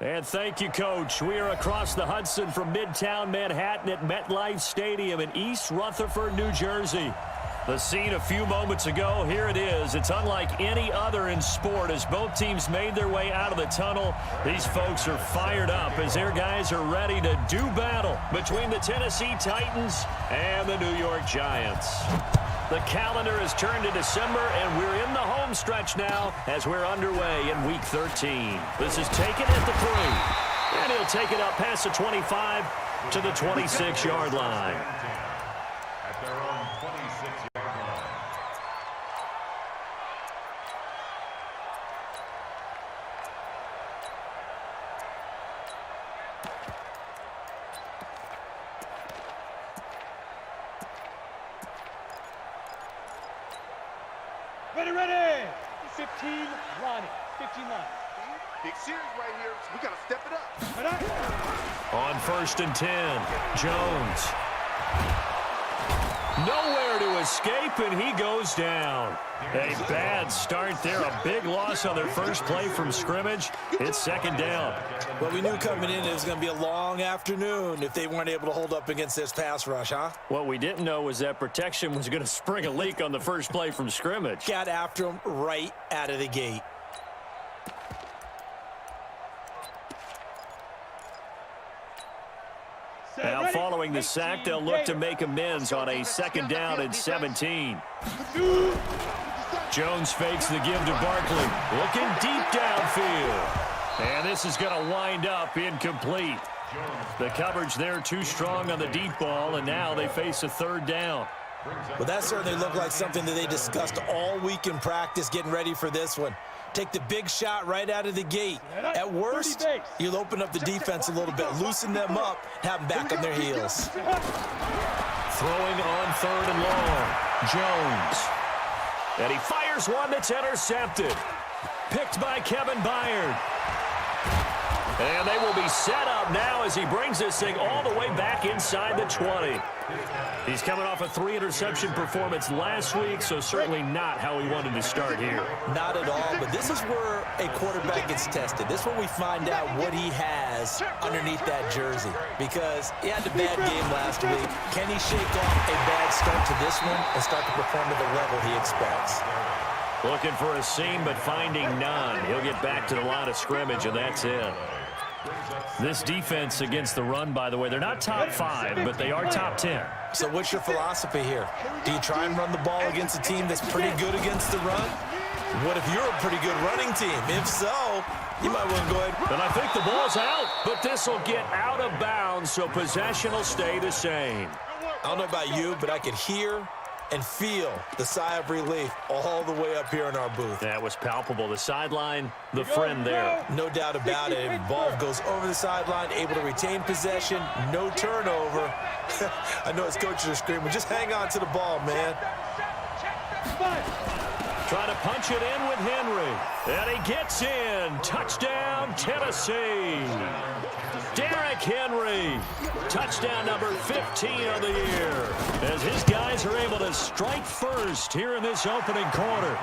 And thank you, Coach. We are across the Hudson from Midtown Manhattan at MetLife Stadium in East Rutherford, New Jersey. The scene a few moments ago, here it is. It's unlike any other in sport as both teams made their way out of the tunnel. These folks are fired up as their guys are ready to do battle between the Tennessee Titans and the New York Giants. The calendar has turned to December, and we're in the home stretch now as we're underway in Week 13. This is taken at the 3, and he'll take it up past the 25 to the 26-yard line. At their own 26-yard line. Ready. 15 line. 15 line. Big series right here, so we got to step it up. On 1st and 10, Jones. Nowhere to escape, and he goes down. A bad start there. A big loss on their first play from scrimmage. It's 2nd down. Well, we knew coming in it was going to be a long afternoon if they weren't able to hold up against this pass rush, huh? What we didn't know was that protection was going to spring a leak on the first play from scrimmage. Got after him right out of the gate. Now, following the sack, they'll look to make amends on a 2nd down and 17. Jones fakes the give to Barkley. Looking deep downfield. And this is going to wind up incomplete. The coverage there too strong on the deep ball, and now they face a 3rd down. Well, that certainly looked like something that they discussed all week in practice getting ready for this one. Take the big shot right out of the gate. At worst, you'll open up the defense a little bit, loosen them up, have them back on their heels. Throwing on 3rd and long. Jones. And he fires one that's intercepted. Picked by Kevin Byard. And they will be set up now as he brings this thing all the way back inside the 20. He's coming off a 3-interception performance last week, so certainly not how he wanted to start here. Not at all, but this is where a quarterback gets tested. This is where we find out what he has underneath that jersey. Because he had a bad game last week. Can he shake off a bad start to this one and start to perform at the level he expects? Looking for a seam, but finding none. He'll get back to the line of scrimmage, and that's it. This defense against the run, by the way, they're not top 5, but they are top 10. So what's your philosophy here? Do you try and run the ball against a team that's pretty good against the run? What if you're a pretty good running team? If so, you might want to go ahead. And I think the ball's out, but this will get out of bounds, so possession will stay the same. I don't know about you, but I could hear and feel the sigh of relief all the way up here in our booth. That was palpable. The sideline, the friend there. No doubt about it. Ball goes over the sideline, able to retain possession, no turnover. I know his coaches are screaming, just hang on to the ball, man. Trying to punch it in with Henry. And he gets in. Touchdown, Tennessee. Derrick Henry. Touchdown number 15 of the year. As his guys are able to strike first here in this opening quarter.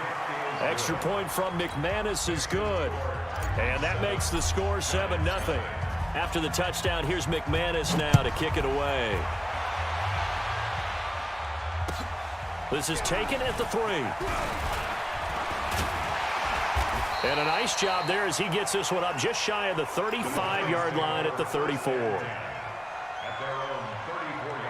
Extra point from McManus is good. And that makes the score 7-0. After the touchdown, here's McManus now to kick it away. This is taken at the 3. And a nice job there as he gets this one up just shy of the 35-yard line at the 34. At their own 34-yard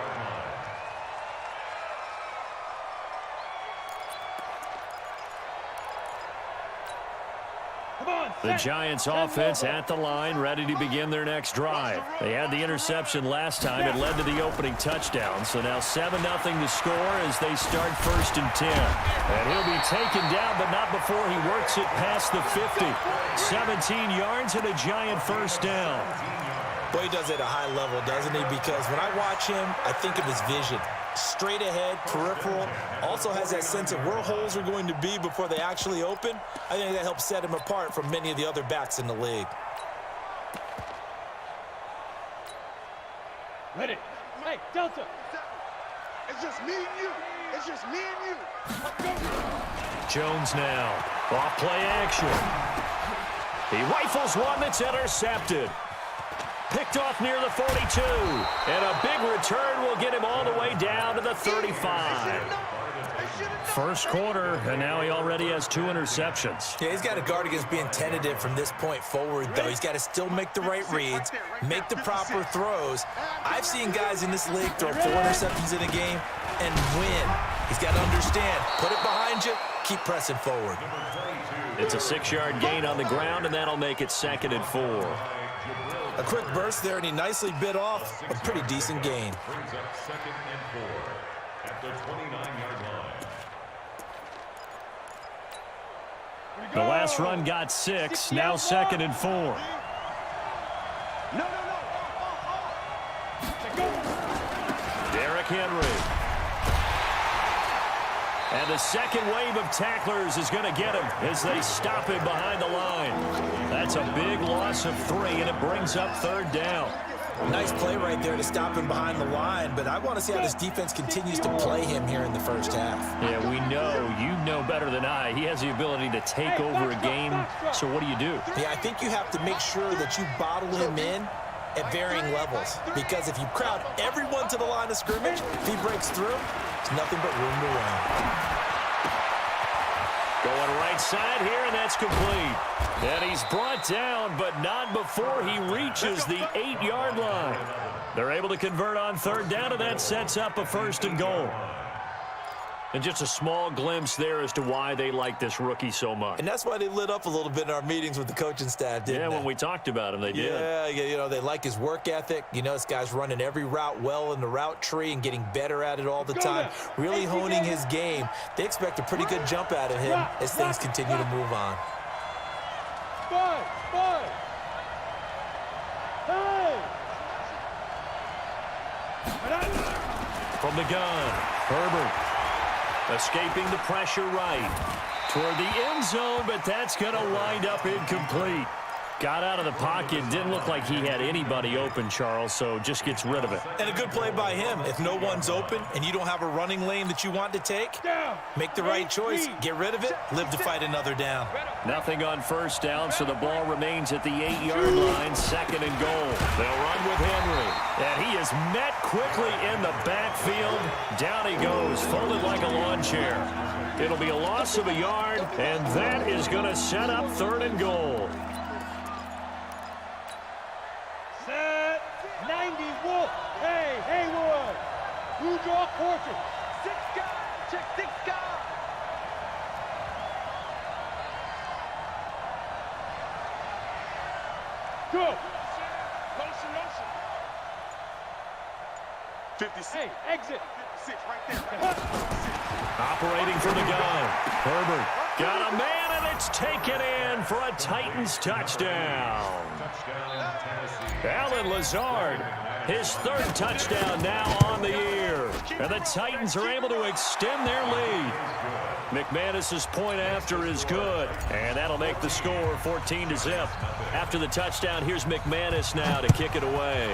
line. The Giants offense at the line, ready to begin their next drive. They had the interception last time. It led to the opening touchdown. So now 7-0 to score as they start 1st and 10. And he'll be taken down, but not before he works it past the 50. 17 yards and a Giant 1st down. Boy, he does it at a high level, doesn't he? Because when I watch him, I think of his vision. Straight ahead, peripheral, also has that sense of where holes are going to be before they actually open. I think that helps set him apart from many of the other backs in the league. Ready. Hey, Delta. It's just me and you. It's just me and you. Jones now. Off play action. He rifles one that's intercepted. Picked off near the 42. And a big return will get him all the way down to the 35. First quarter, and now he already has 2 interceptions. Yeah, he's got to guard against being tentative from this point forward, though. He's got to still make the right reads, make the proper throws. I've seen guys in this league throw 4 interceptions in a game and win. He's got to understand, put it behind you, keep pressing forward. It's a 6-yard gain on the ground, and that'll make it 2nd and 4. A quick burst there, and he nicely bit off a pretty decent gain. Brings up 2nd and 4 at the 29-yard line. The last run got 6, now 2nd and 4. No. Derrick Henry. And the second wave of tacklers is going to get him as they stop him behind the line. That's a big loss of 3, and it brings up 3rd down. Nice play right there to stop him behind the line, but I want to see how this defense continues to play him here in the first half. Yeah, we know. You know better than I. He has the ability to take over a game, so what do? Yeah, I think you have to make sure that you bottle him in at varying levels, because if you crowd everyone to the line of scrimmage, if he breaks through, it's nothing but room to run. Going right side here, and that's complete. And he's brought down, but not before he reaches the 8-yard line. They're able to convert on 3rd down, and that sets up a 1st and goal. And just a small glimpse there as to why they like this rookie so much. And that's why they lit up a little bit in our meetings with the coaching staff, didn't they? Yeah, when we talked about him, they did. Yeah, you know, they like his work ethic. You know, this guy's running every route well in the route tree and getting better at it all the time, really honing his game. They expect a pretty good jump out of him as things continue to move on. From the gun, Herbert. Escaping the pressure right toward the end zone, but that's going to wind up incomplete. Got out of the pocket. Didn't look like he had anybody open, Charles, so just gets rid of it. And a good play by him. If no one's open and you don't have a running lane that you want to take, make the right choice. Get rid of it. Live to fight another down. Nothing on 1st down, so the ball remains at the 8-yard line, 2nd and goal. They'll run with Henry. And he is met quickly in the backfield. Down he goes, folded like a lawn chair. It'll be a loss of a yard, and that is going to set up 3rd and goal. Set 90 Wolf. Hey, Haywood. Who draw portrait? 6 guys. Check 6 guys. Good. Motion. 56. Hey, exit. 56 right there. Operating from the gun. Herbert got a man, and it's taken in for a Titans touchdown. Alan Lazard, his 3rd touchdown now on the year. And the Titans are able to extend their lead. McManus's point after is good, and that'll make the score 14-0. After the touchdown, here's McManus now to kick it away.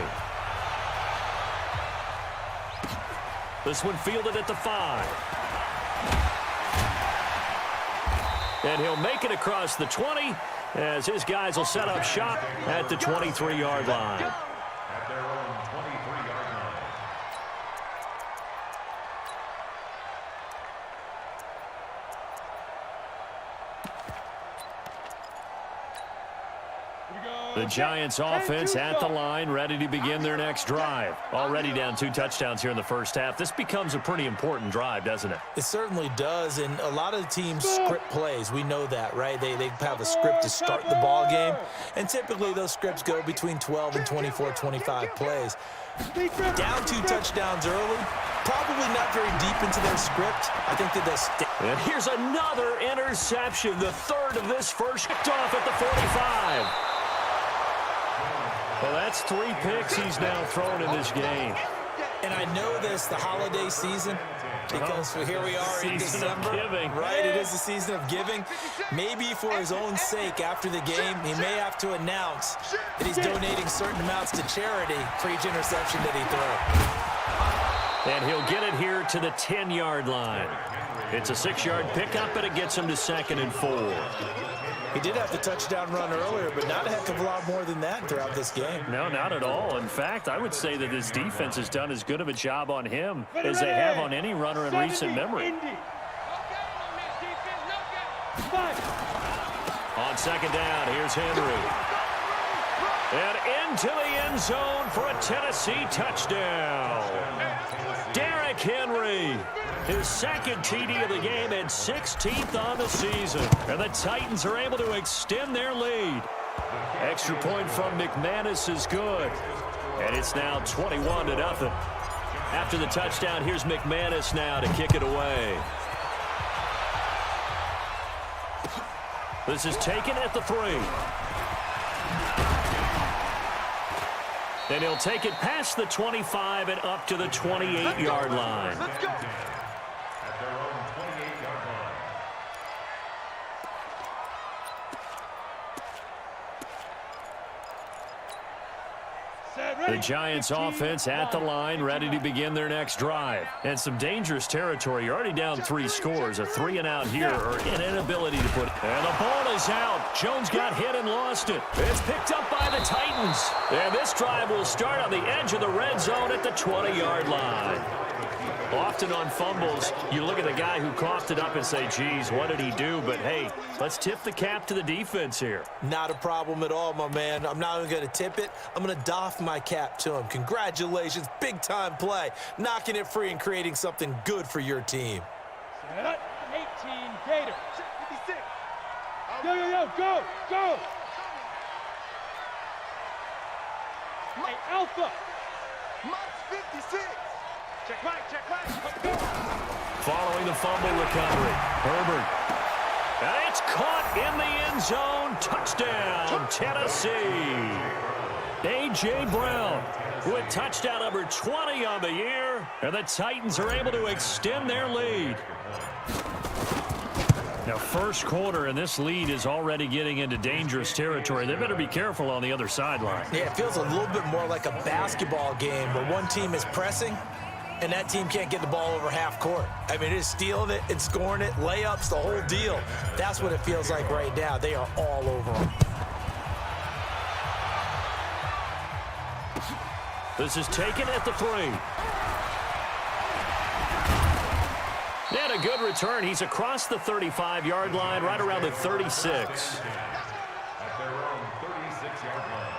This one fielded at the 5. And he'll make it across the 20 as his guys will set up shop at the 23-yard line. At their own 23-yard line. The Giants offense at the line, ready to begin their next drive. Already down 2 touchdowns here in the first half. This becomes a pretty important drive, doesn't it? It certainly does, and a lot of the teams script plays. We know that, right? They have a script to start the ball game, and typically those scripts go between 12 and 24, 25 plays. Down 2 touchdowns early, probably not very deep into their script. I think that they'll stick. And here's another interception, the 3rd of this first. Off at the 45. Well, that's 3 picks he's now thrown in this game. And I know this, the holiday season, because here we are in December. Right, it is the season of giving. Maybe for his own sake, after the game, he may have to announce that he's donating certain amounts to charity for each interception that he throws. And he'll get it here to the 10-yard line. It's a 6-yard pickup, and it gets him to 2nd and 4. He did have the touchdown run earlier, but not a heck of a lot more than that throughout this game. No, not at all. In fact, I would say that this defense has done as good of a job on him as they have on any runner in recent memory. On 2nd down, here's Henry. And into the end zone for a Tennessee touchdown. Derrick Henry, his 2nd TD of the game and 16th on the season. And the Titans are able to extend their lead. Extra point from McManus is good. And it's now 21-0. After the touchdown, here's McManus now to kick it away. This is taken at the 3. And he'll take it past the 25 and up to the 28-yard line. Let's go. At their own 28-yard line. The Giants offense at the line, ready to begin their next drive. And some dangerous territory. You're already down 3 scores. A 3-and-out here or an inability to put. And the ball is out. Jones got hit and lost it. It's picked up by the Titans. And this drive will start on the edge of the red zone at the 20-yard line. Often on fumbles, you look at the guy who coughed it up and say, geez, what did he do? But, hey, let's tip the cap to the defense here. Not a problem at all, my man. I'm not even going to tip it. I'm going to doff my cap to him. Congratulations. Big-time play. Knocking it free and creating something good for your team. 18 Gator. 56. Go. Hey, Alpha. Mike's 56. Check right. Following the fumble recovery, Herbert. And it's caught in the end zone. Touchdown, Tennessee. A.J. Brown with touchdown number 20 on the year. And the Titans are able to extend their lead. Now, first quarter, and this lead is already getting into dangerous territory. They better be careful on the other sideline. Yeah, it feels a little bit more like a basketball game where one team is pressing and that team can't get the ball over half court. I mean, it is stealing it, it's scoring it, layups, the whole deal. That's what it feels like right now. They are all over them. This is taken at the 3. And a good return. He's across the 35-yard line, right around the 36. At their own 36-yard line.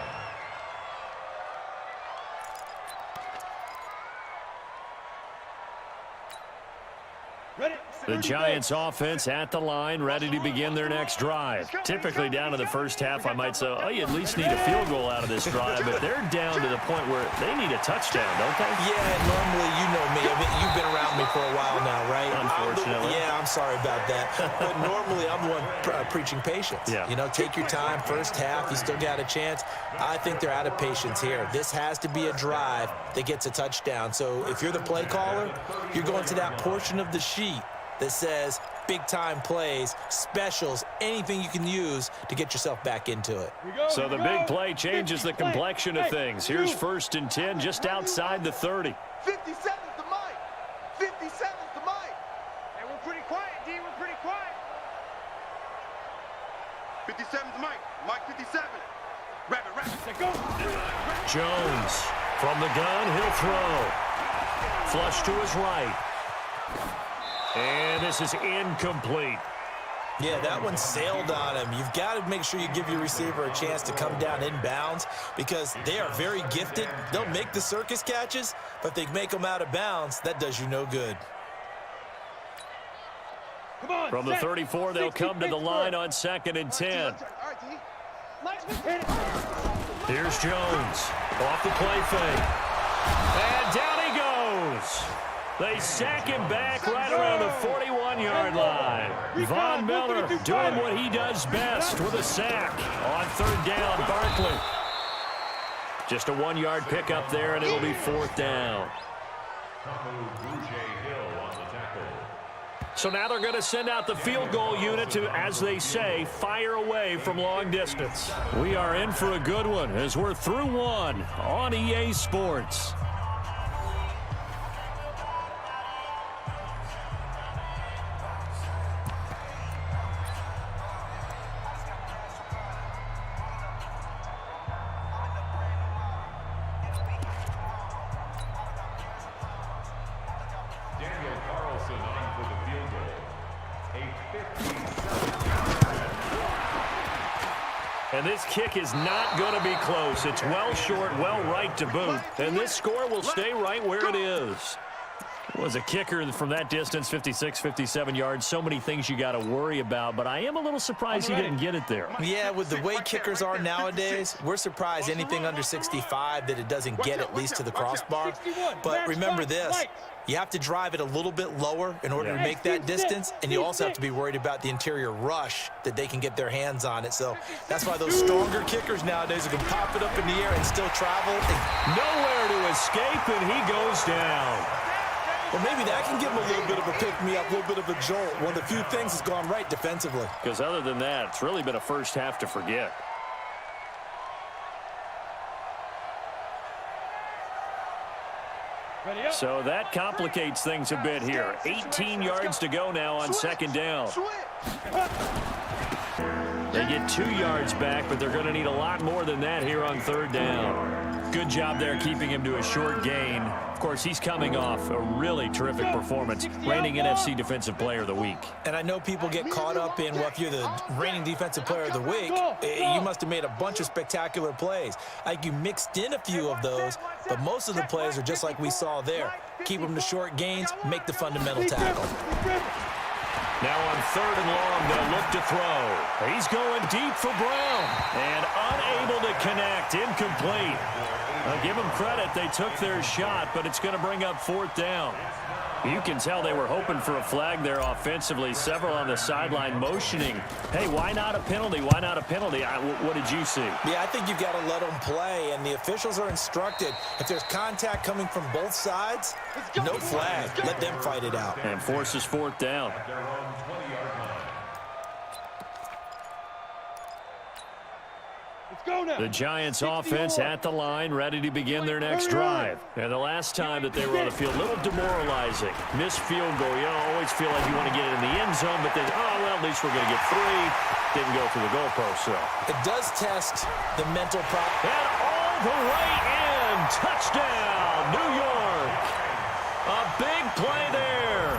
The Giants offense at the line, ready to begin their next drive. Typically down to the first half, I might say, oh, you at least need a field goal out of this drive, but they're down to the point where they need a touchdown, don't they? Yeah, normally, you know me. I mean, you've been around me for a while now, right? Unfortunately. I'm sorry about that. But normally, I'm the one preaching patience. Yeah. You know, take your time. First half, you still got a chance. I think they're out of patience here. This has to be a drive that gets a touchdown. So if you're the play caller, you're going to that portion of the sheet that says big-time plays, specials, anything you can use to get yourself back into it. So the big play changes the complexion of things. Here's 1st and 10 just outside the 30. 57's the Mike. 57's the Mike. Hey, we're pretty quiet, D. We're pretty quiet. 57's the Mike. Mike 57. Rabbit. Go. Jones from the gun, he'll throw. Flush to his right. And this is incomplete. Yeah, that one sailed on him. You've got to make sure you give your receiver a chance to come down inbounds because they are very gifted. They'll make the circus catches, but if they make them out of bounds, that does you no good. Come on, From the 34, they'll come to the line on 2nd and 10. Here's Jones off the play fake. And down he goes. They sack him back right around the 41-yard line. Von Miller doing what he does best with a sack. On 3rd down, Barkley. Just a 1-yard pickup there, and it'll be 4th down. So now they're going to send out the field goal unit to, as they say, fire away from long distance. We are in for a good one as we're through one on EA Sports. And this kick is not going to be close. It's well short, well right to boot. And this score will stay right where it is. It was a kicker from that distance, 56, 57 yards. So many things you got to worry about, but I am a little surprised he didn't get it there. Yeah, with the way kickers are nowadays, we're surprised anything under 65 that it doesn't get at least to the crossbar. But remember this, you have to drive it a little bit lower in order to make that distance, and you also have to be worried about the interior rush that they can get their hands on it. So that's why those stronger kickers nowadays can pop it up in the air and still travel. Nowhere to escape, and he goes down. Well, maybe that can give him a little bit of a pick-me-up, a little bit of a jolt. One of the few things that's gone right defensively. Because other than that, it's really been a first half to forget. So that complicates things a bit here. 18 yards to go now on second down. They get 2 yards back, but they're going to need a lot more than that here on third down. Good job there keeping him to a short gain. Of course, he's coming off a really terrific performance, reigning NFC Defensive Player of the Week. And I know people get caught up in, well, if you're the reigning Defensive Player of the Week, you must have made a bunch of spectacular plays. Like you mixed in a few of those, but most of the plays are just like we saw there. Keep them to short gains, make the fundamental tackle. Now on third and long, they'll look to throw. He's going deep for Brown. And unable to connect, incomplete. I'll give them credit, they took their shot, but it's going to bring up fourth down. You can tell they were hoping for a flag there offensively. Several on the sideline motioning. Hey, why not a penalty? Why not a penalty? What did you see? Yeah, I think you've got to let them play, and the officials are instructed. If there's contact coming from both sides, no flag. Let them fight it out. And forces fourth down. The Giants offense at the line, ready to begin their next drive. And the last time that they were on the field, a little demoralizing. Missed field goal. You don't always feel like you want to get it in the end zone, but then, oh, well, at least we're going to get 3. Didn't go through the goalpost, so. It does test the mental prop. And all the way in. Touchdown, New York. A big play there.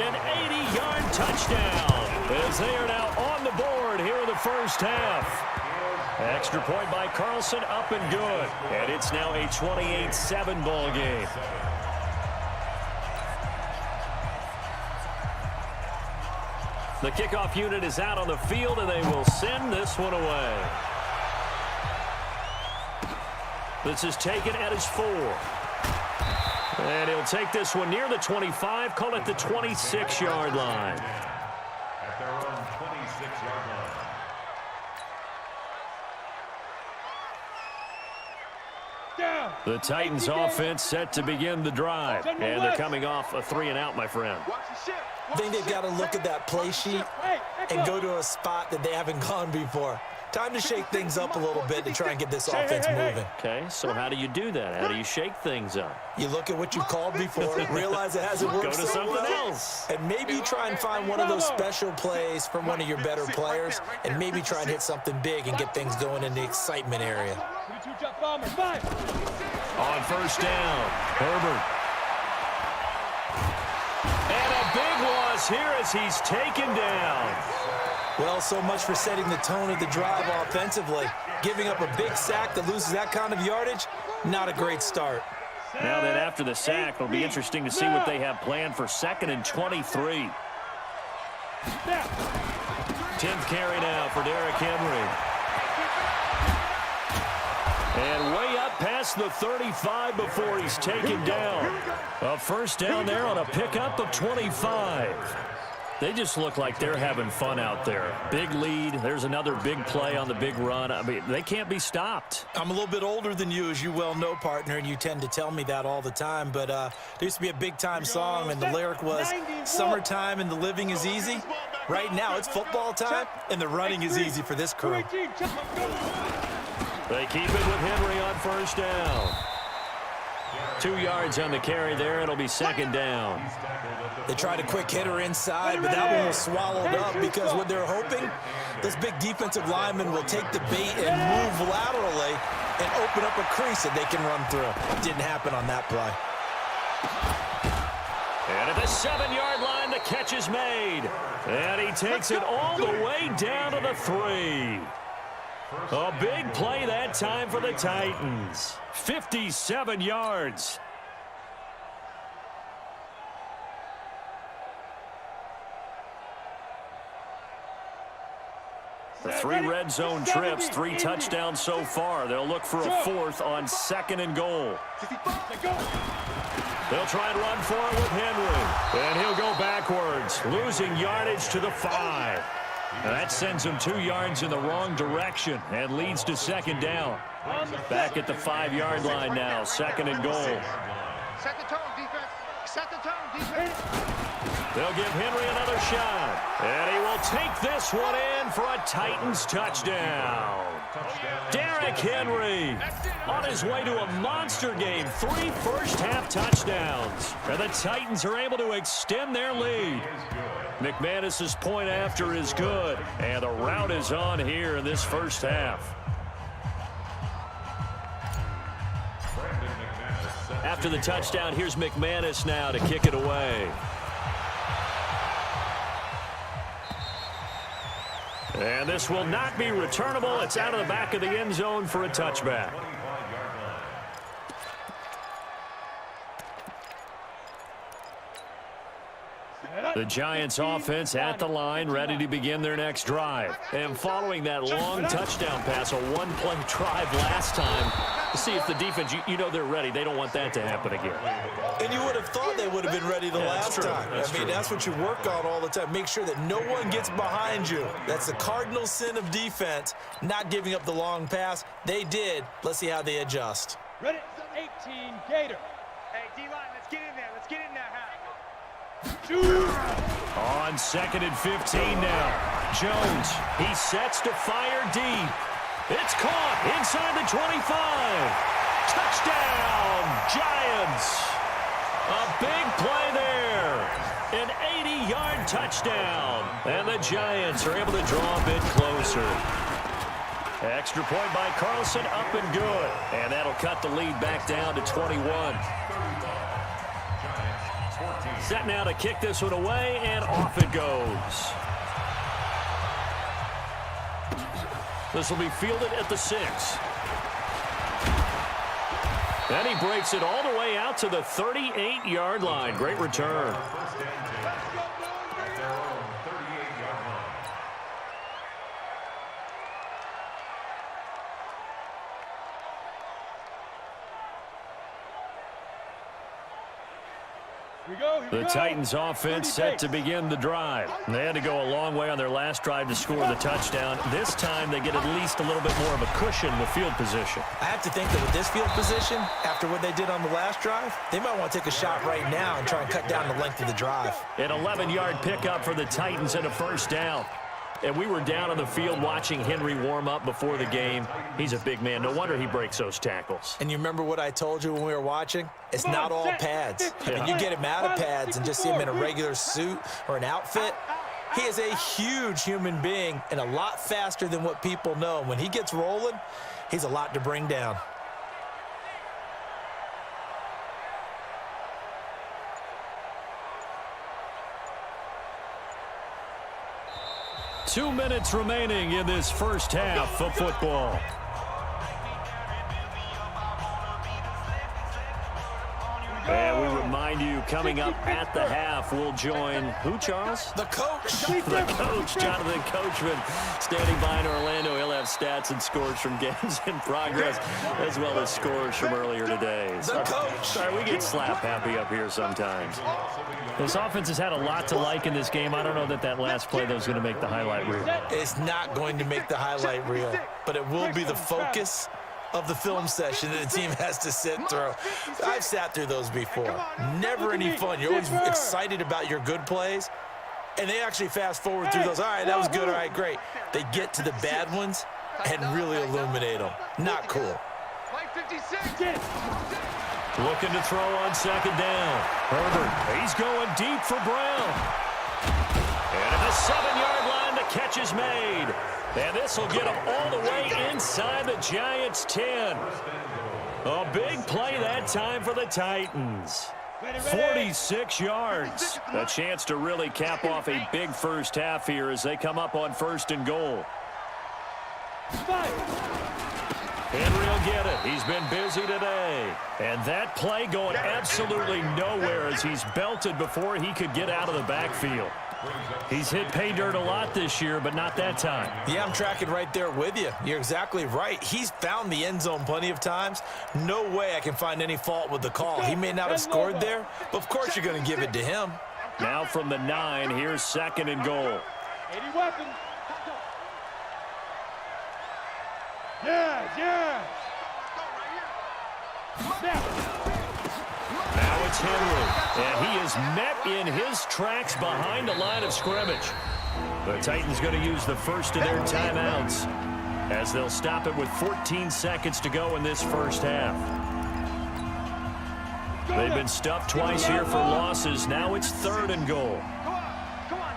An 80-yard touchdown as they are now on the board here in the first half. Extra point by Carlson, up and good. And it's now a 28-7 ball game. The kickoff unit is out on the field, and they will send this one away. This is taken at his 4. And he'll take this one near the 25, call it the 26-yard line. At their own 26-yard line. The Titans offense set to begin the drive. And they're coming off a 3-and-out, my friend. I think they've got to look at that play sheet and go to a spot that they haven't gone before. Time to shake things up a little bit to try and get this offense moving. Okay, so how do you do that? How do you shake things up? You look at what you called before, realize it hasn't worked. Go to something else. And maybe try and find one of those special plays from one of your better players, and maybe try and hit something big and get things going in the excitement area. On first down, Herbert. And a big loss here as he's taken down. Well, so much for setting the tone of the drive offensively. Giving up a big sack that loses that kind of yardage, not a great start. Now then, after the sack, it'll be interesting to see what they have planned for 2nd and 23. 10th carry now for Derrick Henry. And way up past the 35 before he's taken down. A first down there on a pickup of 25. They just look like they're having fun out there. Big lead. There's another big play on the big run. I mean, they can't be stopped. I'm a little bit older than you, as you well know, partner, and you tend to tell me that all the time. But there used to be a big-time song, and the lyric was, "Summertime and the living is easy." Right now, it's football time, and the running is easy for this crew. They keep it with Henry on first down. 2 yards on the carry there. It'll be 2nd down. They tried a quick hitter inside, but that one was swallowed up because what they're hoping, those big defensive linemen will take the bait and move laterally and open up a crease that they can run through. It didn't happen on that play. And at the 7-yard line, the catch is made. And he takes it all the way down to the 3. A big play that time for the Titans. 57 yards. The 3 red zone trips, 3 touchdowns so far. They'll look for a 4th on 2nd and goal. They'll try and run for it with Henry. And he'll go backwards, losing yardage to the 5. That sends him 2 yards in the wrong direction and leads to 2nd down. Back at the 5-yard line now, 2nd and goal. Set the tone, defense. Set the tone, defense. They'll give Henry another shot. And he will take this one in for a Titans touchdown. Derrick Henry on his way to a monster game. 3 first-half touchdowns. And the Titans are able to extend their lead. McManus's point after is good. And the route is on here in this first half. After the touchdown, here's McManus now to kick it away. And this will not be returnable. It's out of the back of the end zone for a touchback. The Giants offense at the line, ready to begin their next drive. And following that long touchdown pass, a one-play drive last time, to see if the defense, you know they're ready. They don't want that to happen again. And you would have thought they would have been ready the last time. That's what you work on all the time. Make sure that no one gets behind you. That's the cardinal sin of defense, not giving up the long pass. They did. Let's see how they adjust. Ready, 18, Gator. Hey, D-line, let's get in there. Let's get in there, Hal. On 2nd and 15 now. Jones, he sets to fire deep. It's caught inside the 25. Touchdown, Giants. A big play there. An 80-yard touchdown. And the Giants are able to draw a bit closer. Extra point by Carlson, up and good. And that'll cut the lead back down to 21. Set now to kick this one away, and off it goes. This will be fielded at the 6. Then he breaks it all the way out to the 38-yard line. Great return. The Titans offense set to begin the drive. They had to go a long way on their last drive to score the touchdown. This time they get at least a little bit more of a cushion with field position. I have to think that with this field position, after what they did on the last drive, they might want to take a shot right now and try and cut down the length of the drive. An 11-yard pickup for the Titans and a first down. And we were down on the field watching Henry warm up before the game. He's a big man. No wonder he breaks those tackles. And you remember what I told you when we were watching? It's not all pads. I mean, you get him out of pads and just see him in a regular suit or an outfit. He is a huge human being and a lot faster than what people know. When he gets rolling, he's a lot to bring down. Two minutes remaining in this first half of football. And we remind you, coming up at the half, we'll join who, Charles? The coach. The coach, Jonathan Coachman, standing by in Orlando. He'll have stats and scores from games in progress, as well as scores from earlier today. The coach. Sorry, we get slap happy up here sometimes. This offense has had a lot to like in this game. I don't know that last play that was going to make the highlight reel. It's not going to make the highlight reel, but it will be the focus of the film session that the team has to sit through. I've sat through those before. Never any fun. You're always excited about your good plays, and they actually fast forward through those. All right, that was good. All right, great. They get to the bad ones and really illuminate them. Not cool. Looking to throw on second down. Herbert, he's going deep for Brown. And at the 7-yard line, the catch is made. And this will get him all the way inside the Giants' 10. A big play that time for the Titans. 46 yards. A chance to really cap off a big first half here as they come up on 1st and goal. Henry will get it. He's been busy today. And that play going absolutely nowhere as he's belted before he could get out of the backfield. He's hit pay dirt a lot this year, but not that time. Yeah, I'm tracking right there with you. You're exactly right. He's found the end zone plenty of times. No way I can find any fault with the call. He may not have scored there, but of course you're going to give it to him. Now from the 9, here's 2nd and goal. 80 weapons. Yeah. Now it's Henry, and he is met in his tracks behind the line of scrimmage. The Titans going to use the first of their timeouts as they'll stop it with 14 seconds to go in this first half. They've been stuffed twice here for losses. Now it's 3rd and goal. Come on,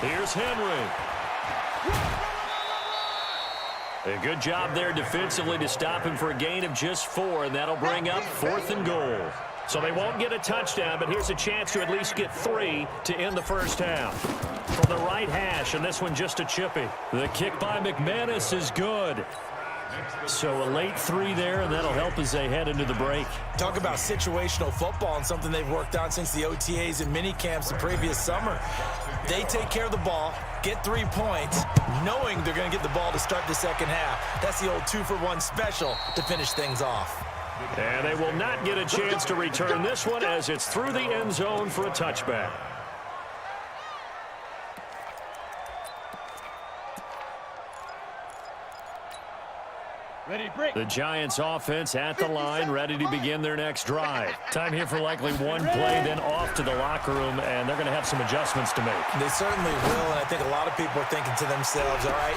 D. Here's Henry. A good job there defensively to stop him for a gain of just 4, and that'll bring up 4th and goal. So they won't get a touchdown, but here's a chance to at least get 3 to end the first half. From the right hash, and this one just a chippy. The kick by McManus is good. So a late 3 there, and that'll help as they head into the break. Talk about situational football and something they've worked on since the OTAs and mini camps the previous summer. They take care of the ball, get 3 points, knowing they're going to get the ball to start the second half. That's the old 2-for-1 special to finish things off. And they will not get a chance to return this one as it's through the end zone for a touchback. Ready, break. The Giants offense at the line, ready to begin their next drive. Time here for likely one play, then off to the locker room, and they're going to have some adjustments to make. They certainly will, and I think a lot of people are thinking to themselves, all right.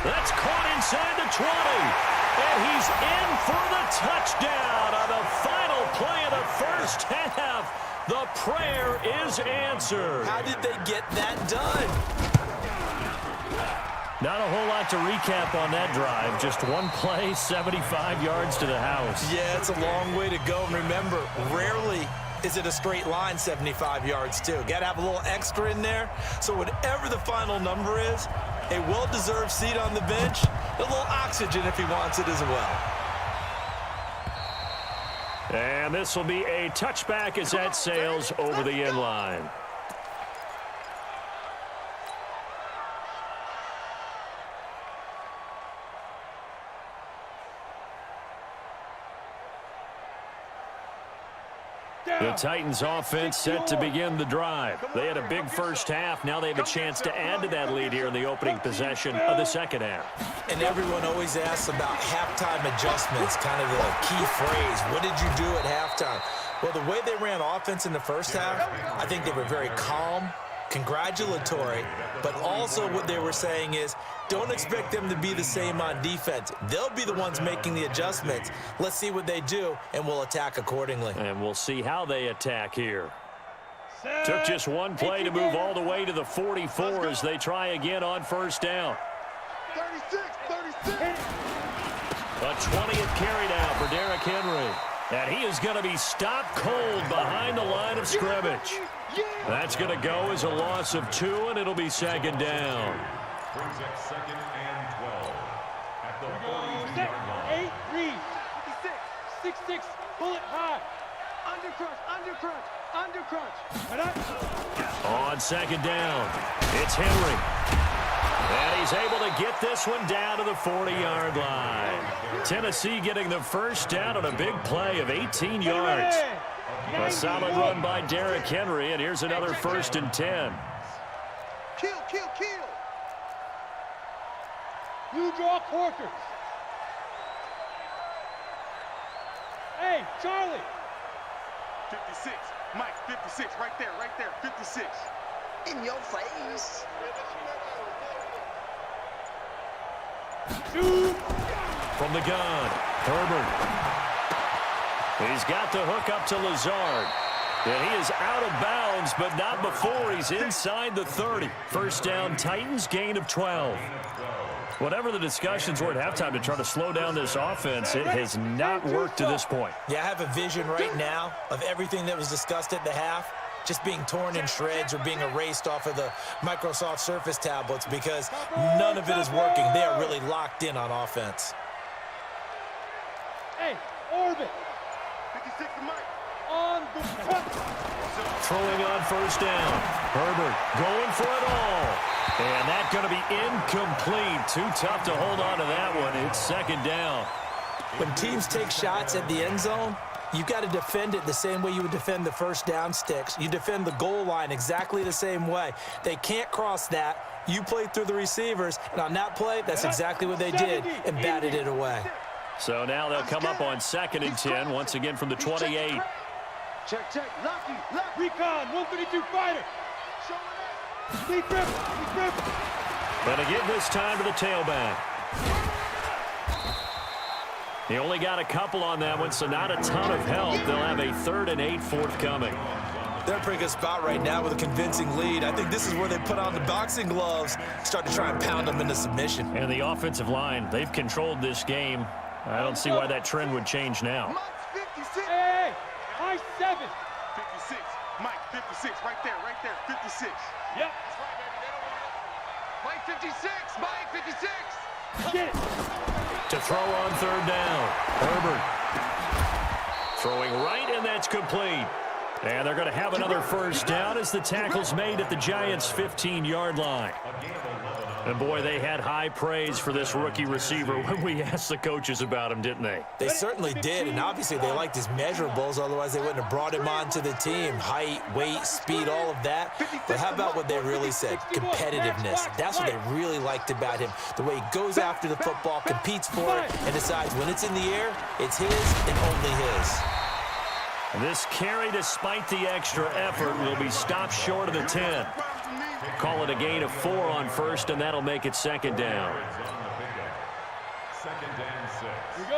That's caught inside the 20, and he's in for the touchdown on the final play of the first half. The prayer is answered. How did they get that done? Not a whole lot to recap on that drive. Just one play, 75 yards to the house. Yeah, it's a long way to go. And remember, rarely is it a straight line 75 yards, too. Got to have a little extra in there. So whatever the final number is, a well-deserved seat on the bench, a little oxygen if he wants it as well. And this will be a touchback as that sails over the end line. The Titans offense set to begin the drive. They had a big first half. Now they have a chance to add to that lead here in the opening possession of the second half. And everyone always asks about halftime adjustments, kind of the key phrase. What did you do at halftime? Well, the way they ran offense in the first half, I think they were very calm, congratulatory, but also what they were saying is, don't expect them to be the same on defense. They'll be the ones making the adjustments. Let's see what they do, and we'll attack accordingly. And we'll see how they attack here. Took just one play to move all the way to the 44 as they try again on first down. 36. A 20th carry down for Derrick Henry. And he is going to be stopped cold behind the line of scrimmage. That's going to go as a loss of 2, and it'll be second down. Brings up 2nd and 12 at the 40-yard line. 8 read. 6-6. Bullet high. Undercrunch. On second down, it's Henry. And he's able to get this one down to the 40-yard line. Tennessee getting the first down on a big play of 18 yards. A solid run by Derrick Henry, and here's another 1st and 10. Kill. You draw quarters. Hey, Charlie. 56. Mike, 56. Right there. 56. In your face. Shoot. From the gun, Herbert. He's got the hook up to Lazard. And he is out of bounds, but not before he's inside the 30. First down, Titans, gain of 12. Whatever the discussions were at halftime to try to slow down this offense, it has not worked to this point. Yeah, I have a vision right now of everything that was discussed at the half just being torn in shreds or being erased off of the Microsoft Surface tablets because none of it is working. They are really locked in on offense. Hey, orbit. 56 to Mike. On the cut. Throwing on first down. Herbert going for it all. And that's going to be incomplete. Too tough to hold on to that one. It's second down. When teams take shots at the end zone, you've got to defend it the same way you would defend the first down sticks. You defend the goal line exactly the same way. They can't cross that. You play through the receivers, and on that play, that's exactly what they did and batted it away. So now they'll come up on 2nd and 10, once again from the 28. Check, check. Lucky. Recon, 152 fighter. Deep grip. And again this time to the tailback. He only got a couple on that one, so not a ton of help. They'll have a 3rd and 8 forthcoming. They're in a pretty good spot right now with a convincing lead. I think this is where they put on the boxing gloves, start to try and pound them into submission. And the offensive line, they've controlled this game. I don't see why that trend would change now. Mike 56. Hey, high 7. 56. Mike 56. Right there. 56. Yep. That's right, baby. They don't want it. Mike 56. Mike 56. Get it. To throw on 3rd down. Herbert throwing right, and that's complete. And they're going to have another first down as the tackle's made at the Giants' 15-yard line. And, boy, they had high praise for this rookie receiver when we asked the coaches about him, didn't they? They certainly did, and obviously they liked his measurables, otherwise they wouldn't have brought him onto the team. Height, weight, speed, all of that. But how about what they really said? Competitiveness. That's what they really liked about him. The way he goes after the football, competes for it, and decides when it's in the air, it's his and only his. This carry, despite the extra effort, will be stopped short of the 10. Call it a gain of 4 on first, and that'll make it 2nd down.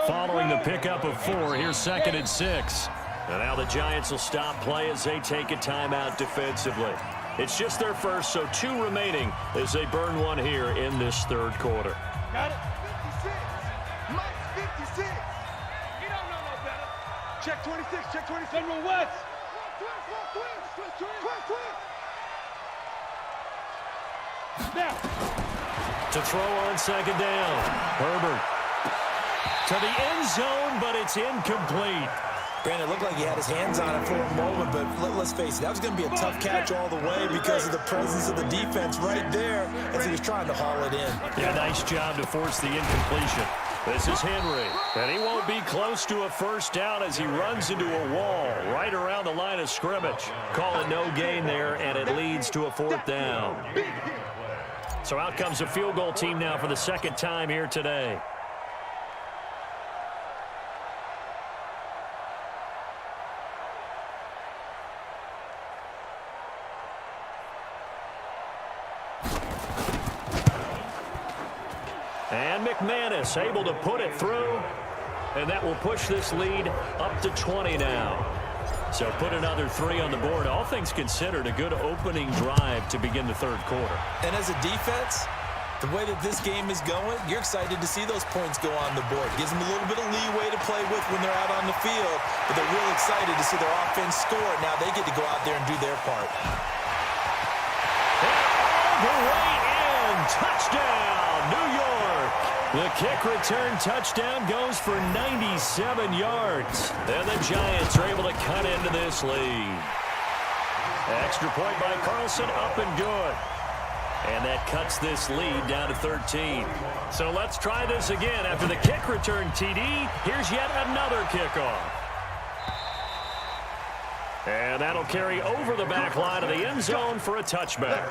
Following the pickup of 4, here's 2nd and 6. And now the Giants will stop play as they take a timeout defensively. It's just their first, so 2 remaining as they burn one here in this 3rd quarter. Got it. 56. Mike 56. You don't know no better. Check 26. Check 26. General West. Twist. Now. To throw on 2nd down. Herbert to the end zone, but it's incomplete. Granted, it looked like he had his hands on it for a moment, but let's face it, that was going to be a tough catch all the way because of the presence of the defense right there as he was trying to haul it in. Yeah, nice job to force the incompletion. This is Henry, and he won't be close to a first down as he runs into a wall right around the line of scrimmage. Call it no gain there, and it leads to a 4th down. So out comes a field goal team now for the 2nd time here today. And McManus able to put it through, and that will push this lead up to 20 now. So put another 3 on the board. All things considered, a good opening drive to begin the 3rd quarter. And as a defense, the way that this game is going, you're excited to see those points go on the board. Gives them a little bit of leeway to play with when they're out on the field, but they're real excited to see their offense score. Now they get to go out there and do their part. And all the way in. Touchdown, New York. The kick return touchdown goes for 97 yards. Then the Giants are able to cut into this lead. Extra point by Carlson, up and good. And that cuts this lead down to 13. So let's try this again. After the kick return TD, here's yet another kickoff. And that'll carry over the back line of the end zone for a touchback.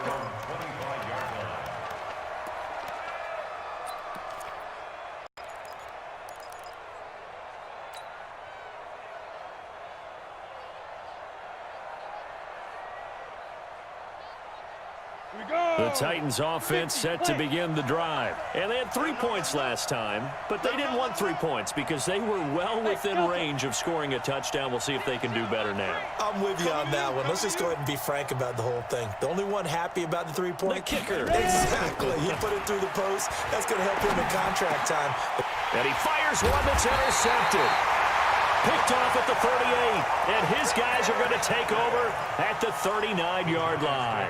The Titans offense set to begin the drive. And they had 3 points last time, but they didn't want 3 points because they were well within range of scoring a touchdown. We'll see if they can do better now. I'm with you on that one. Let's just go ahead and be frank about the whole thing. The only one happy about the 3-point? The kicker. Exactly. He put it through the post. That's going to help him in contract time. And he fires one that's intercepted. Picked off at the 38. And his guys are going to take over at the 39-yard line.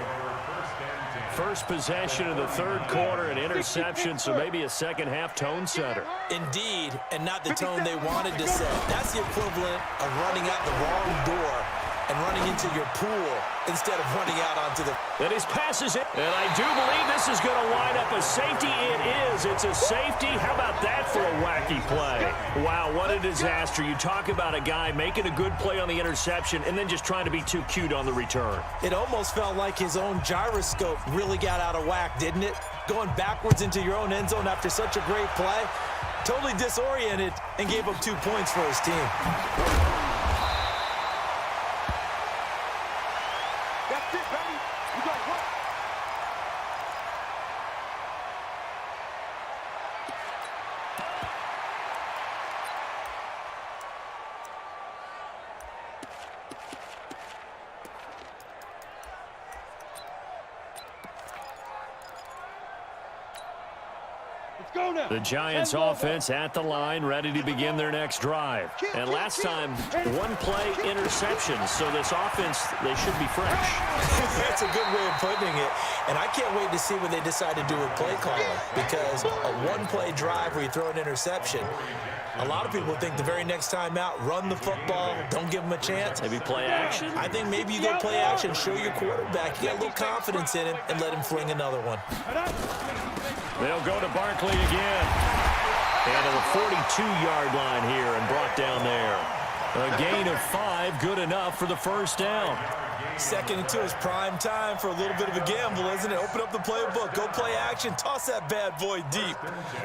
First possession of the third quarter, an interception, so maybe a second-half tone setter. Indeed, and not the tone they wanted to set. That's the equivalent of running out the wrong door and running into your pool instead of running out onto the... And his pass is in. And I do believe this is going to wind up a safety. It is. It's a safety. How about that for a wacky play? Wow, what a disaster. You talk about a guy making a good play on the interception and then just trying to be too cute on the return. It almost felt like his own gyroscope really got out of whack, didn't it? Going backwards into your own end zone after such a great play. Totally disoriented and gave up 2 points for his team. That's it, baby. You got what? Let's go now. The Giants offense at the line, ready to begin their next drive. And last time, one play interception. So this offense, they should be fresh. That's a good way of putting it. And I can't wait to see what they decide to do with play calling, because a one-play drive where you throw an interception, a lot of people think the very next time out, run the football, don't give them a chance. Maybe play action? I think maybe you go play action, show your quarterback, you got a little confidence in him, and let him fling another one. They'll go to Barkley again. And to the 42-yard line here and brought down there. A gain of 5, good enough for the first down. Second and 2 is prime time for a little bit of a gamble, isn't it? Open up the playbook, go play action, toss that bad boy deep.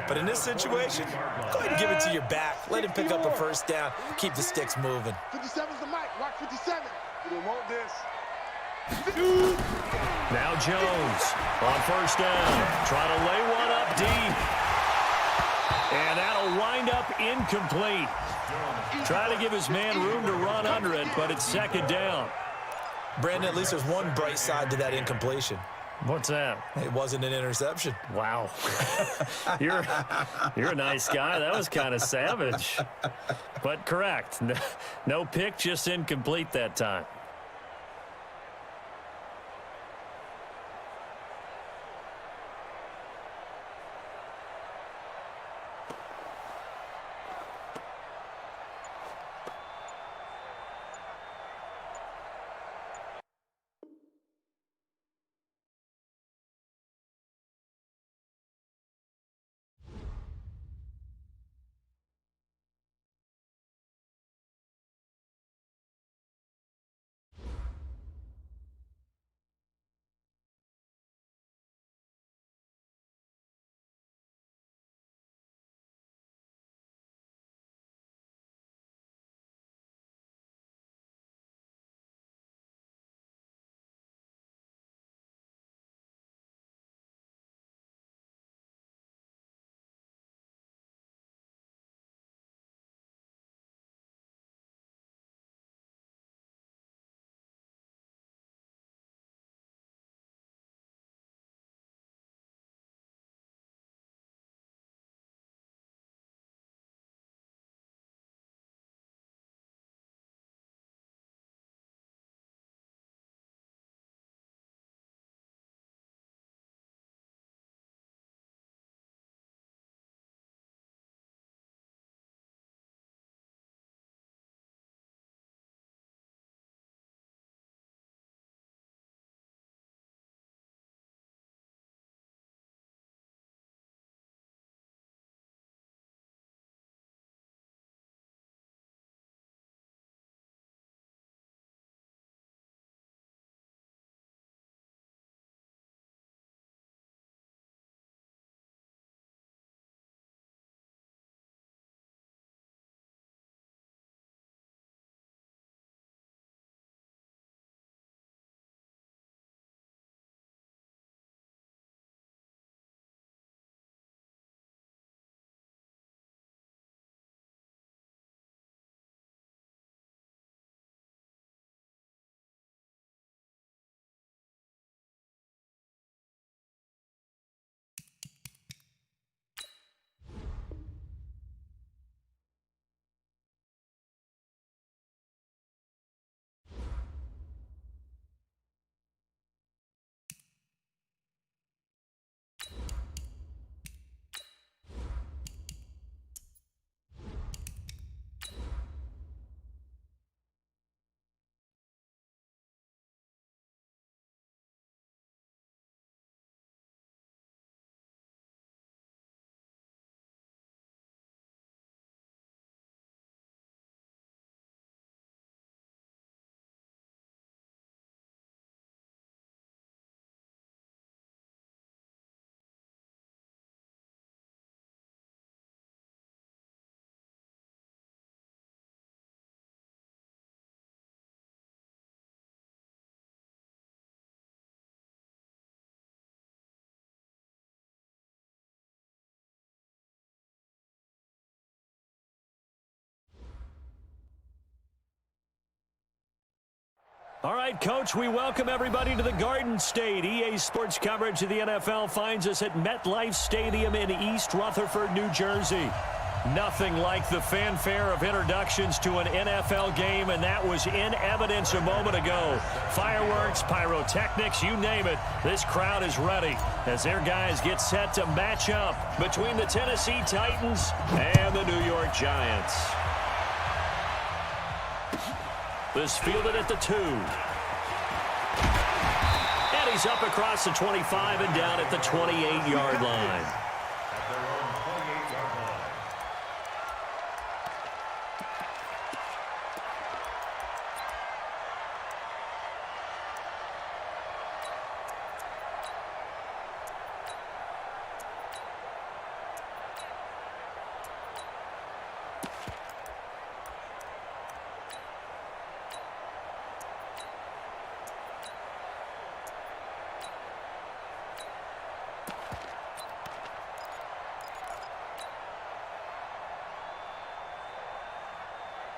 But in this situation, go ahead and give it to your back. Let him pick up a first down, keep the sticks moving. 57's the mic. Watch 57. You didn't want this. Now Jones on first down. Try to lay one up deep. And that'll wind up incomplete. Try to give his man room to run under it, but it's second down. Brandon, at least there's one bright side to that incompletion. What's that? It wasn't an interception. Wow. You're a nice guy. That was kind of savage. But correct. No pick, just incomplete that time. All right, Coach, we welcome everybody to the Garden State. EA Sports coverage of the NFL finds us at MetLife Stadium in East Rutherford, New Jersey. Nothing like the fanfare of introductions to an NFL game, and that was in evidence a moment ago. Fireworks, pyrotechnics, you name it. This crowd is ready as their guys get set to match up between the Tennessee Titans and the New York Giants. This fielded at the 2. And he's up across the 25 and down at the 28-yard line.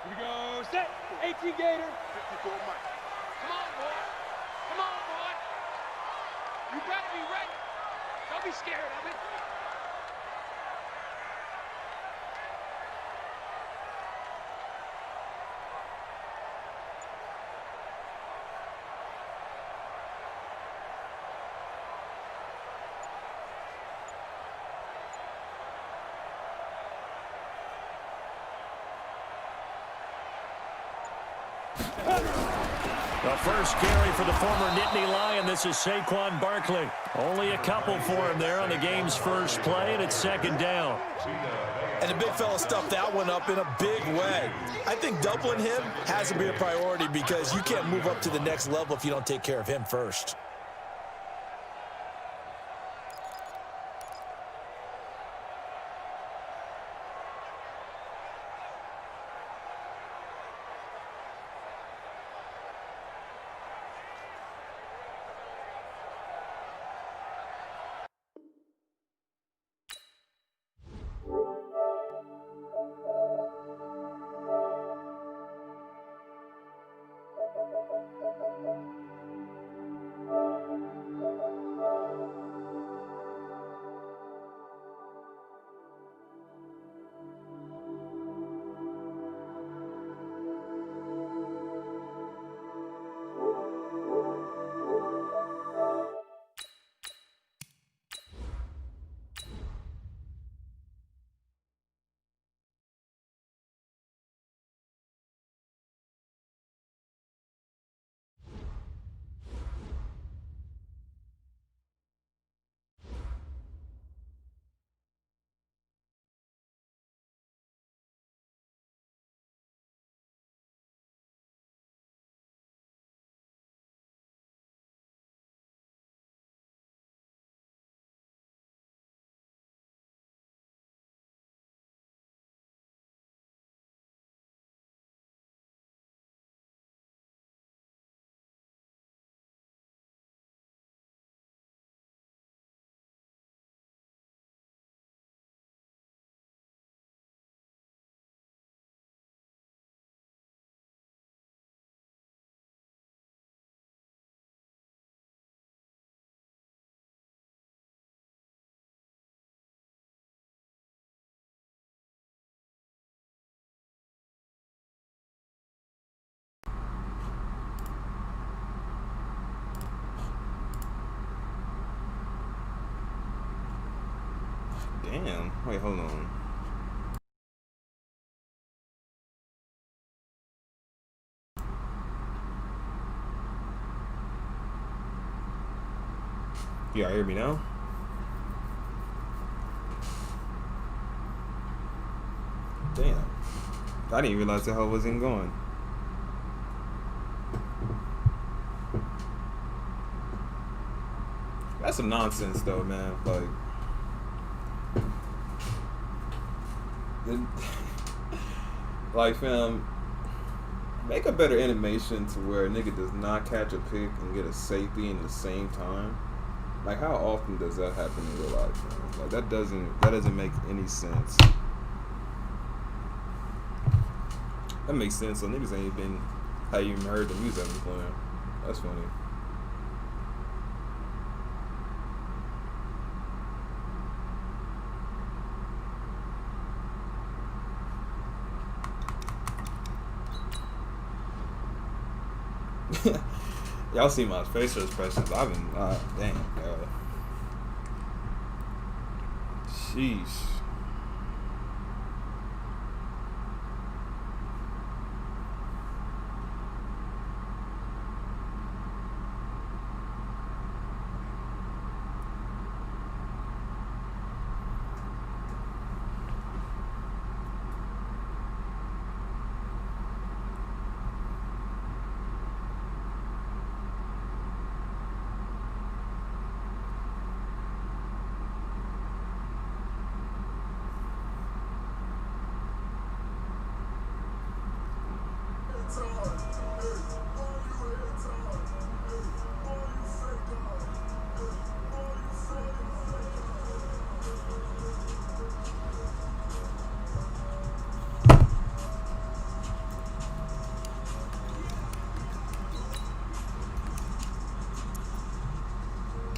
Here we go, set, 18 Gator. 54 Mike. Come on, boy. Come on, boy. You better be ready. Don't be scared of it. The first carry for the former Nittany Lion. This is Saquon Barkley. Only a couple for him there on the game's first play, and it's second down. And the big fella stuffed that one up in a big way. I think doubling him has to be a priority because you can't move up to the next level if you don't take care of him first. Damn. Wait, hold on. Y'all hear me now? Damn. I didn't realize the hell wasn't going. That's some nonsense though, man. Like, fam, make a better animation to where a nigga does not catch a pick and get a safety in the same time. Like, how often does that happen in real life, man? Like, that doesn't make any sense. That makes sense. So niggas ain't even heard the music I've been playing. That's funny. Y'all see my facial expressions. I've been, damn, bro. Sheesh.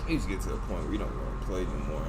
It needs to get to a point where we don't want to play anymore.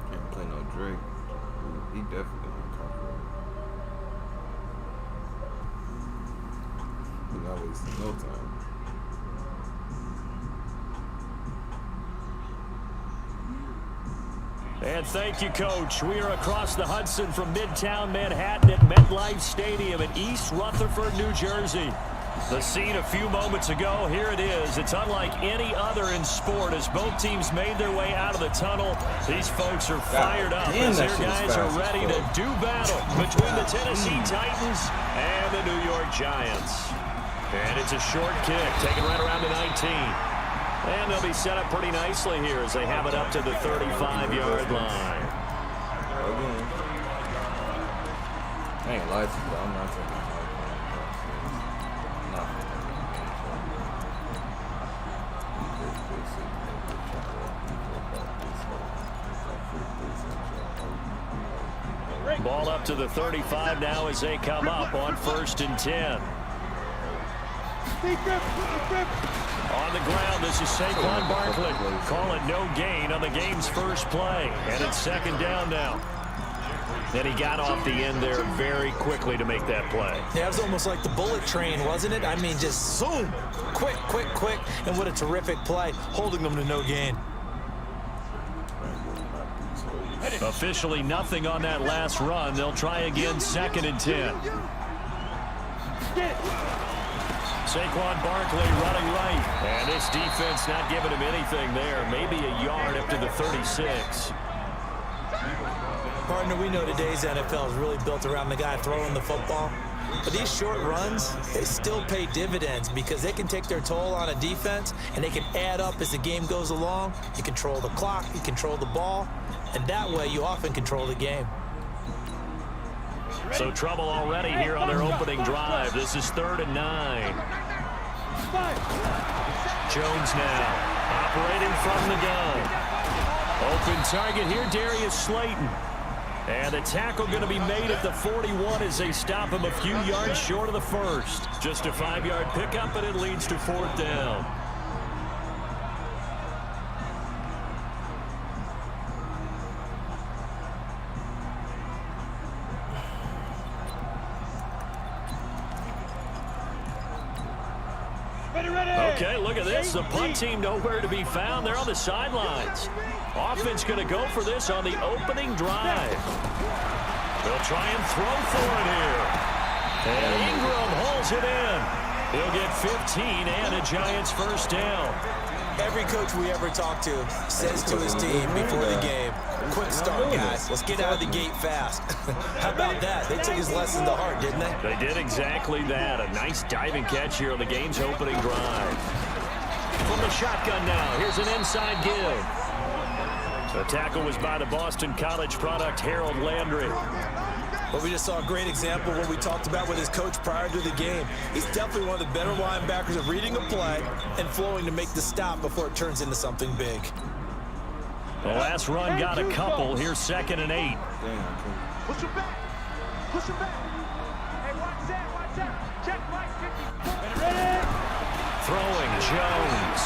Can't play no Drake. He definitely on copyright. We're not wasting no time. And thank you, Coach. We are across the Hudson from Midtown Manhattan at MetLife Stadium in East Rutherford, New Jersey. The scene a few moments ago, here it is. It's unlike any other in sport as both teams made their way out of the tunnel. These folks are fired up as their guys are ready to do battle between the Tennessee Titans and the New York Giants. And it's a short kick, taken right around the 19. And they'll be set up pretty nicely here as they have it up to the 35-yard line. I ain't lied to you, but I'm not taking my Ball up to the 35 now as they come up on 1st and 10. On the ground, this is Saquon Barkley. Call it no gain on the game's first play. And it's 2nd down now. And he got off the end there very quickly to make that play. Yeah, it was almost like the bullet train, wasn't it? I mean, just zoom. Quick, quick, quick. And what a terrific play, holding them to no gain. Officially nothing on that last run. They'll try again 2nd and 10. Saquon Barkley running right. And this defense not giving him anything there. Maybe a yard up to the 36. Partner, we know today's NFL is really built around the guy throwing the football. But these short runs, they still pay dividends because they can take their toll on a defense and they can add up as the game goes along. You control the clock, you control the ball, and that way you often control the game. So trouble already here on their opening drive. This is 3rd and 9. Jones now operating from the gun. Open target here, Darius Slayton. And the tackle going to be made at the 41 as they stop him a few yards short of the first. Just a 5-yard pickup, and it leads to 4th down. Okay, look at this. The punt team nowhere to be found. They're on the sidelines. Offense going to go for this on the opening drive. They'll try and throw for it here. And Ingram holds it in. He'll get 15 and a Giants first down. Every coach we ever talk to says to his team before the game, quick start, guys. Let's get out of the gate fast. How about that? They took his lesson to heart, didn't they? They did exactly that. A nice diving catch here on the game's opening drive. From the shotgun now, here's an inside give. The tackle was by the Boston College product, Harold Landry. But we just saw a great example of what we talked about with his coach prior to the game. He's definitely one of the better linebackers of reading a play and flowing to make the stop before it turns into something big. The last run got a couple. Here's 2nd and 8. Push him back. Push him back. Hey, watch that. Watch that. Check right 50. Ready? Throwing Jones.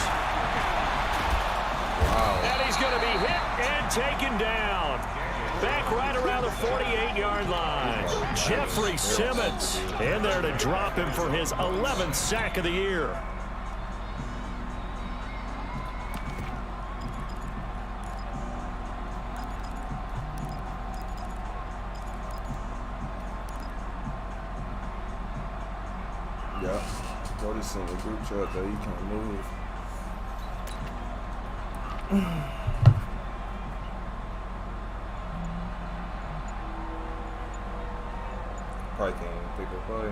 Wow. And he's going to be hit and taken down. Back right around the 48-yard line. Jeffrey Simmons in there to drop him for his 11th sack of the year. Yeah. Notice in the group chat that he can't move. Probably can't even pick a play.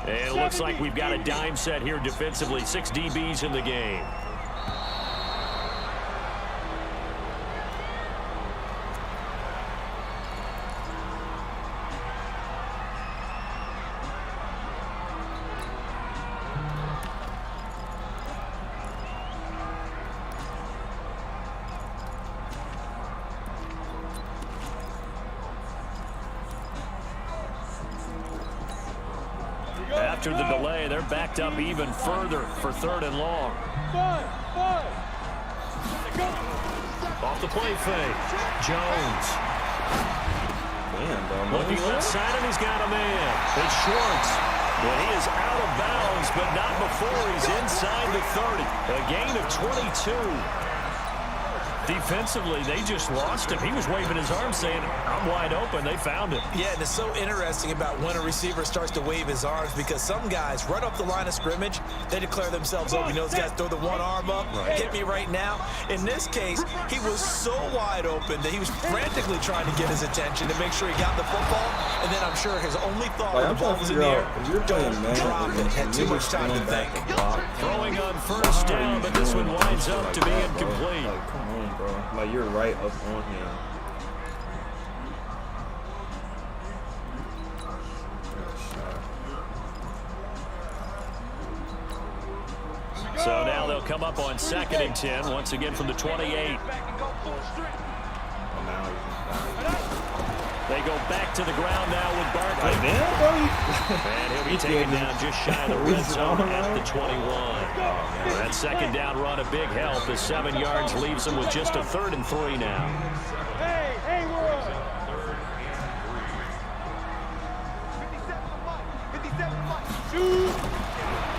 And it looks like we've got a dime set here defensively. 6 DBs in the game. After the delay, they're backed up even further for 3rd and long. Off the play fake. Jones. Damn, Looking left side, and he's got a man. It's Schwartz. Well, he is out of bounds, but not before he's inside the 30. A gain of 22. Defensively, they just lost him. He was waving his arms saying, I'm wide open. They found him. Yeah, and it's so interesting about when a receiver starts to wave his arms because some guys, right up the line of scrimmage, they declare themselves open. You know, those guys throw the one arm up, hit me right now. In this case, he was so wide open that he was frantically trying to get his attention to make sure he got the football. And then I'm sure his only thought when the ball was in the air, don't drop it. Had too much time to think. Throwing on first down, but this one winds up to be incomplete. Like, come on, bro. Like, you're right up on him. So now they'll come up on 2nd and 10, once again from the 28. They go back to the ground now with Barkley. And he'll be taken down just shy of the red zone at the 21. That 2nd down run, a big help. The 7 yards leaves them with just a 3rd and 3 now. Hey, we're up. 57.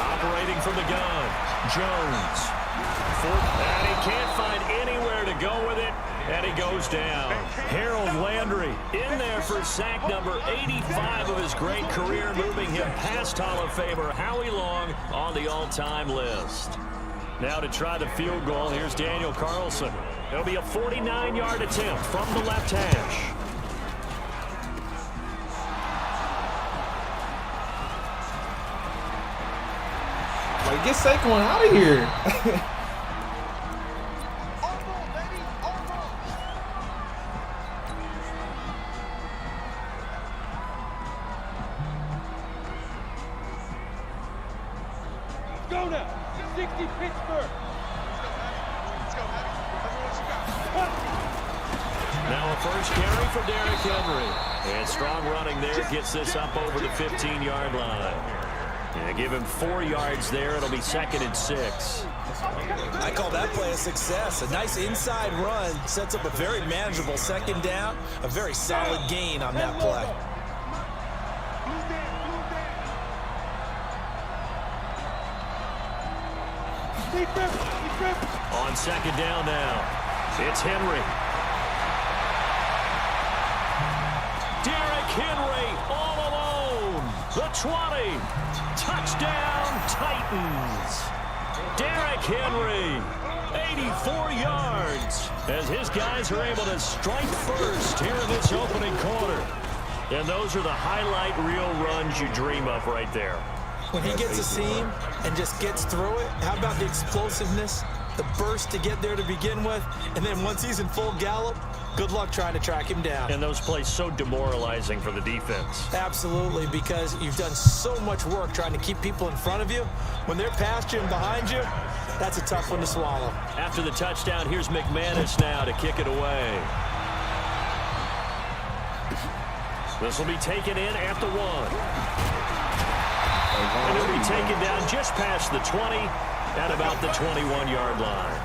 Operating from the gun, Jones. And he can't find anywhere to go with it, and he goes down. Harold Landry in there for sack number 85 of his great career, moving him past Hall of Famer Howie Long on the all-time list. Now to try the field goal, here's Daniel Carlson. It'll be a 49-yard attempt from the left hash. Like, get Saquon out of here. Go now. 60 Pittsburgh. Now a first carry for Derrick Henry. And strong running there gets this up over the 15-yard line. Yeah, give him 4 yards there. It'll be 2nd and 6. I call that play a success. A nice inside run sets up a very manageable 2nd down. A very solid gain on that play. On 2nd down now, it's Henry. Derrick Henry all alone. The 20. Touchdown, Titans. Derrick Henry, 84 yards, as his guys are able to strike first here in this opening quarter. And those are the highlight reel runs you dream of right there. When he gets a seam and just gets through it, how about the explosiveness, the burst to get there to begin with, and then once he's in full gallop, good luck trying to track him down. And those plays so demoralizing for the defense. Absolutely, because you've done so much work trying to keep people in front of you. When they're past you and behind you, that's a tough one to swallow. After the touchdown, here's McManus now to kick it away. This will be taken in at the 1. And it'll be taken down just past the 20 at about the 21-yard line.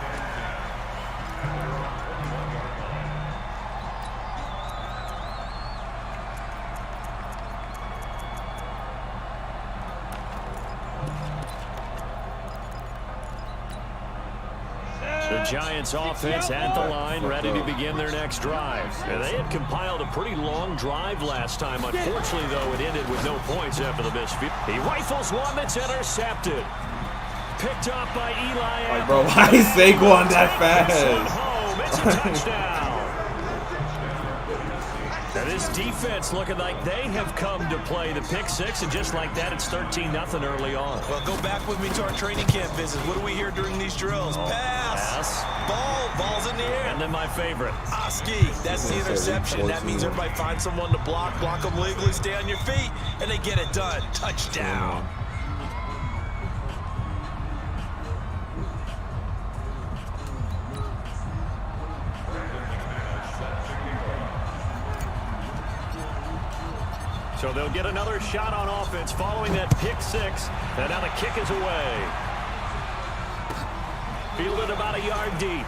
The Giants offense at the line, ready to begin their next drive. And they had compiled a pretty long drive last time. Unfortunately, though, it ended with no points after the missed field. He rifles one that's intercepted. Picked up by Eli. Like, bro, why is Saquon that fast? Home. It's a touchdown. Now this defense looking like they have come to play the pick six, and just like that, it's 13-0 early on. Well, go back with me to our training camp visit. What do we hear during these drills? Pass. Ball's in the air. And then my favorite. Oski, that's the interception. That means everybody finds someone to block them legally, stay on your feet, and they get it done. Touchdown. So they'll get another shot on offense following that pick six. And now the kick is away. Fielded about a yard deep.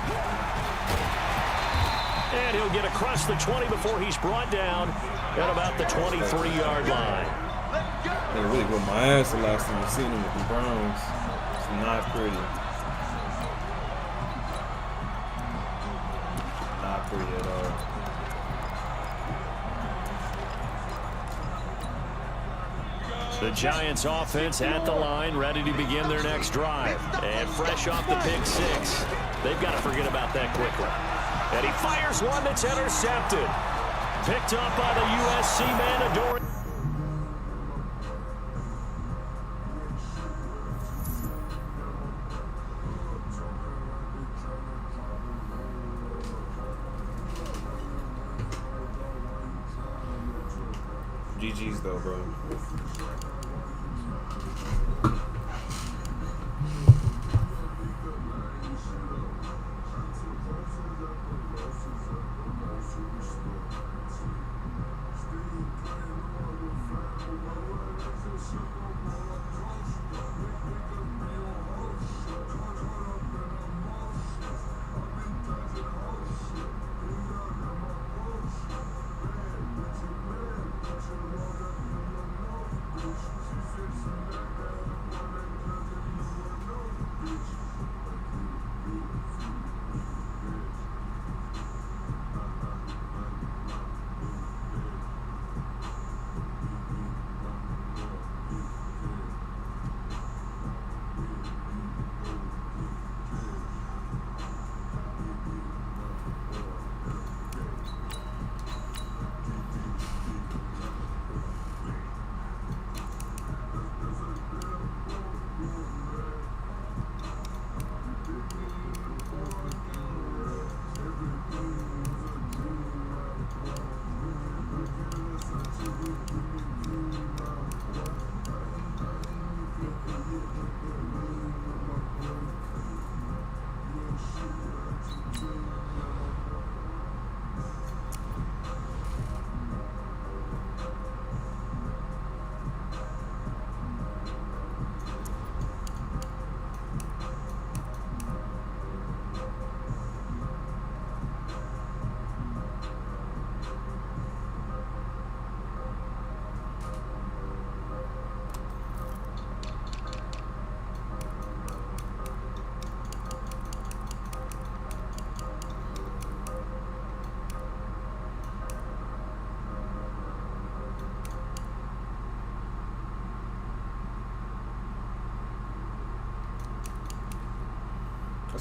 And he'll get across the 20 before he's brought down at about the 23-yard line. They really whipped my ass the last time I seen them with the Browns. It's not pretty. Not pretty at all. The Giants offense at the line, ready to begin their next drive. And fresh off the pick six. They've got to forget about that quickly. And he fires one that's intercepted. Picked up by the USC man, Adore. GG's though, bro.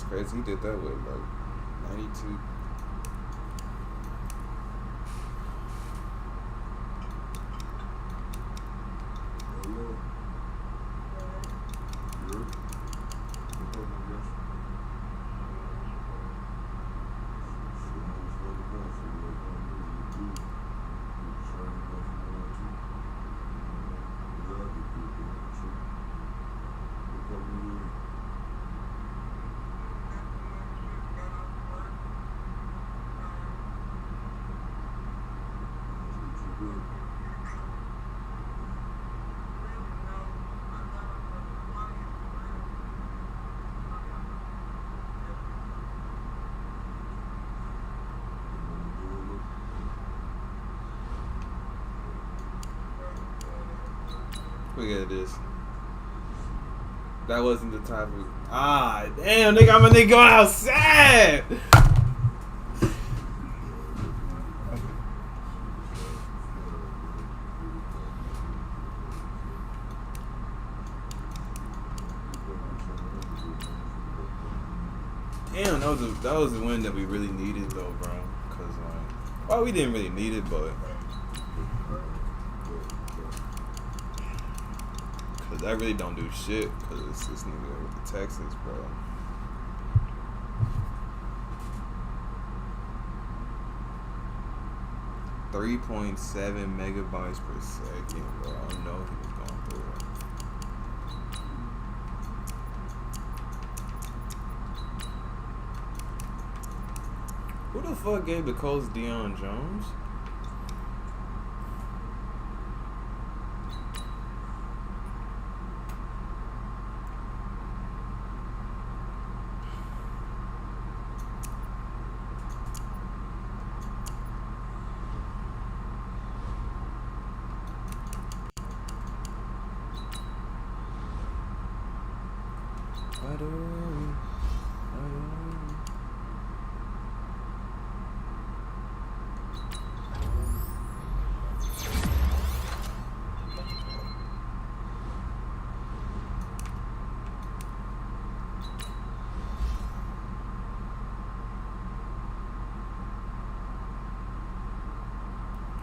crazy. He did that with like 92. Look at this. That wasn't the type of. Ah, damn, nigga, I'm a nigga going outside. Damn, that was the win that we really needed though, bro. Cause well, we didn't really need it, but. Cause that really don't do shit. Cause it's this nigga with the Texans, bro. .7 megabytes per second, bro. I know he was going through it. Who the fuck gave the Colts Deion Jones?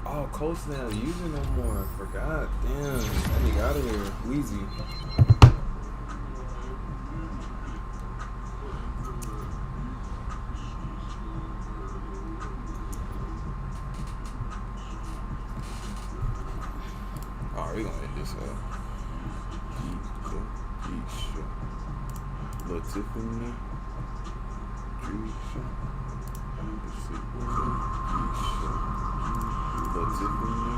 Oh, Colts not using no more. I forgot. Damn, that nigga out of here. Wheezy. Alright, we gonna end this up. Little Tiffany. Little Tiffany.